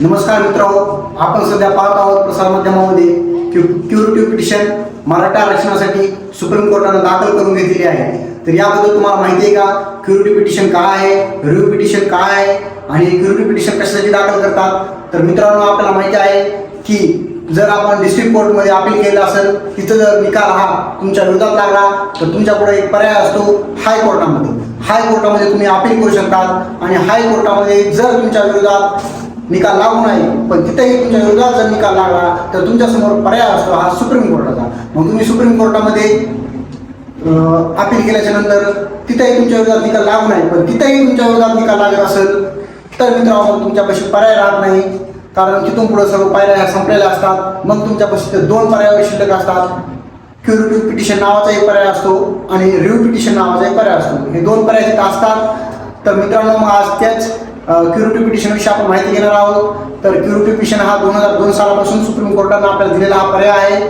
नमस्कार मित्रांनो, आपण सध्या पाहत आहोत प्रसारमाध्यमामध्ये क्युरेटिव्ह पिटिशन मराठा आरक्षणासाठी सुप्रीम कोर्टाने दाखल करून घेतलेली आहे. तर याबद्दल तुम्हाला माहिती आहे का? क्युरेटिव्ह पिटिशन काय आहे, रिव्ह्यू पिटिशन काय आहे आणि क्युरेटिव्ह पिटिशन कशासाठी दाखल करतात? तर मित्रांनो, आपल्याला माहिती आहे की जर आपण डिस्ट्रिक्ट कोर्टमध्ये अपील केलं असेल, तिथं जर निकाल हा तुमच्या विरोधात लागला तर तुमच्यापुढे एक पर्याय असतो हायकोर्टामध्ये. हायकोर्टामध्ये तुम्ही अपील करू शकता आणि हायकोर्टामध्ये जर तुमच्या विरोधात निकाल लागू नाही पण तिथेही तुमच्या विरोधात जर निकाल लागला तर तुमच्यासमोर पर्याय असतो हा सुप्रीम कोर्टाचा. मग तुम्ही सुप्रीम कोर्टामध्ये अपील केल्याच्या नंतर तिथेही तुमच्या विरोधात निकाल लागू नाही पण तिथेही तुमच्या विरोधात निकाल लागत असेल तर मित्रांनो, तुमच्यापाशी पर्याय राहत नाही, कारण तिथून पुढे सर्व पायऱ्या ह्या संपलेल्या असतात. मग तुमच्यापाशी ते दोन पर्याय शिल्लक असतात. क्युरेटिव्ह पिटिशन नावाचा एक पर्याय असतो आणि रिव्ह्यू पिटिशन नावाचा एक पर्याय असतो. हे दोन पर्याय तिथे असतात. तर मित्रांनो, मग आज त्याच क्युरेटिव्ह पिटिशन विषयी आपण माहिती घेणार आहोत. तर क्युरेटिव्ह पिटिशन हा 2002 सालापासून सुप्रीम कोर्टाने आपल्याला दिलेला हा पर्याय आहे.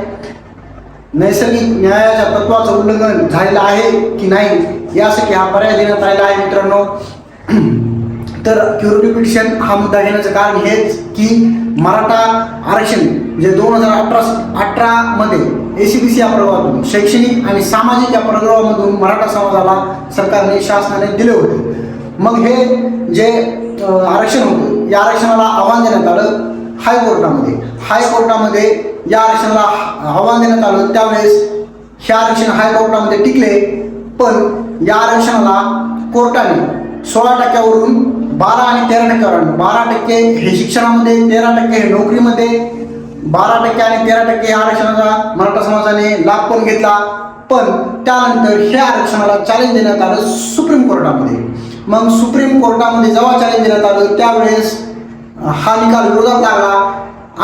नैसर्गिक न्यायाच्या तत्वाचं उल्लंघन झालेलं आहे की नाही यासाठी हा पर्याय देण्यात आलेला आहे मित्रांनो. तर क्युरेटिव्ह पिटिशन हा मुद्दा घेण्याचं कारण हेच की मराठा आरक्षण जे 2018 मध्ये ACBC या प्रभावातून शैक्षणिक आणि सामाजिक या प्रभावामधून मराठा समाजाला सरकारने शासनाने दिले होते. मग हे जे आरक्षण होतं या आरक्षणाला आव्हान देण्यात आलं हायकोर्टामध्ये या आरक्षणाला आव्हान देण्यात आलं. त्यावेळेस हे आरक्षण हायकोर्टामध्ये टिकले, पण या आरक्षणाला कोर्टाने 16% 12 आणि 13% आणलं. 12% हे शिक्षणामध्ये, 13% हे नोकरीमध्ये, 12% आणि 13% आरक्षणाचा मराठा समाजाने लाभ पण घेतला. पण त्यानंतर हे आरक्षणाला चॅलेंज देण्यात आलं सुप्रीम कोर्टामध्ये. मग सुप्रीम कोर्टामध्ये जेव्हा चॅलेंज देण्यात आलं त्यावेळेस हा निकाल विरोधात लागला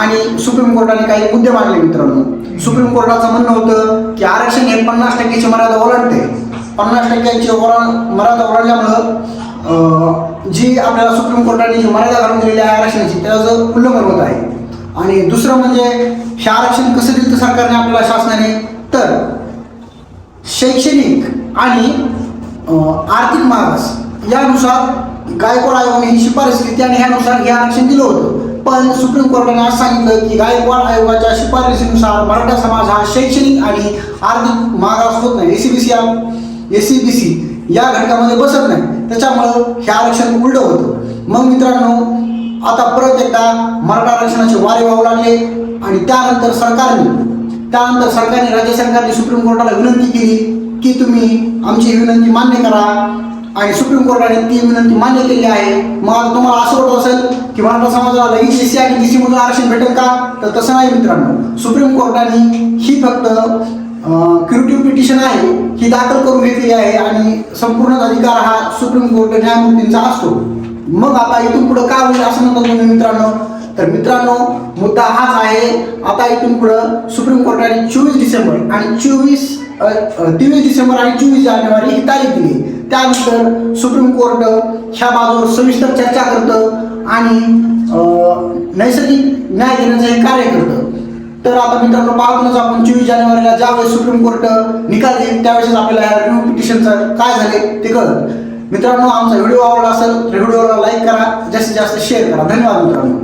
आणि सुप्रीम कोर्टाने काही मुद्दे मांडले मित्रांनो. सुप्रीम कोर्टाचं म्हणणं होतं की आरक्षण हे 50%ची मर्यादा ओलांडते. 50%ची मर्यादा ओलांडल्यामुळं जी आपल्याला सुप्रीम कोर्टाने जी मर्यादा घालून दिलेली आहे आरक्षणाची त्याचं उल्लंघन होत आहे. आणि दुसरं म्हणजे हे आरक्षण कसं दिलं सरकारने आपल्याला शासनाने, तर शैक्षणिक आणि आर्थिक मागास यानुसार गायकवाड आयोगाने ही शिफारस केली आणि ह्यानुसार हे आरक्षण दिलं होतं. पण सुप्रीम कोर्टाने असं सांगितलं की गायकवाड आयोगाच्या शिफारसीनुसार मराठा समाज हा शैक्षणिक आणि आर्थिक मागास होत नाही, ACBC या घटकामध्ये बसत नाही, त्याच्यामुळं हे आरक्षण उलटं होतं. मग मित्रांनो, आता परत एकदा मराठा आरक्षणाचे वारे वाहू लागले आणि त्यानंतर सरकारने राज्य सरकारने सुप्रीम कोर्टाला विनंती केली की तुम्ही आमची ही विनंती मान्य करा आणि सुप्रीम कोर्टाने ती विनंती मान्य केली आहे. मग तुम्हाला असं वाटत असेल की मराठा समाजाला लगेच SC आणि BC मधून आरक्षण भेटेल का, तर तसं नाही मित्रांनो. सुप्रीम कोर्टाने ही फक्त क्युरेटिव्ह पिटिशन आहे ही दाखल करून घेतली आहे आणि संपूर्ण अधिकार हा सुप्रीम कोर्ट न्यायमूर्तींचा असतो. मग आता इथून पुढे काय होईल असं म्हणतात तुम्ही मित्रांनो. तर मित्रांनो, मुद्दा हाच आहे. आता इथून पुढं सुप्रीम कोर्टाने 23 डिसेंबर आणि 23 डिसेंबर आणि 24 जानेवारी ही तारीख दिली. त्यानंतर सुप्रीम कोर्ट ह्या बाजूवर सविस्तर चर्चा करतं आणि नैसर्गिक न्याय देण्याचं हे कार्य करतं. तर आता मित्रांनो, पाहतच आपण 24 जानेवारीला ज्यावेळेस सुप्रीम कोर्ट निकाल देईल त्यावेळेस आपल्याला ह्या रिव्ह्यू पिटिशनचं काय झाले ते कळतं. मित्रांनो, आमचा व्हिडिओ आवडला असेल तर व्हिडिओला लाईक करा, जास्तीत जास्त शेअर करा. धन्यवाद मित्रांनो.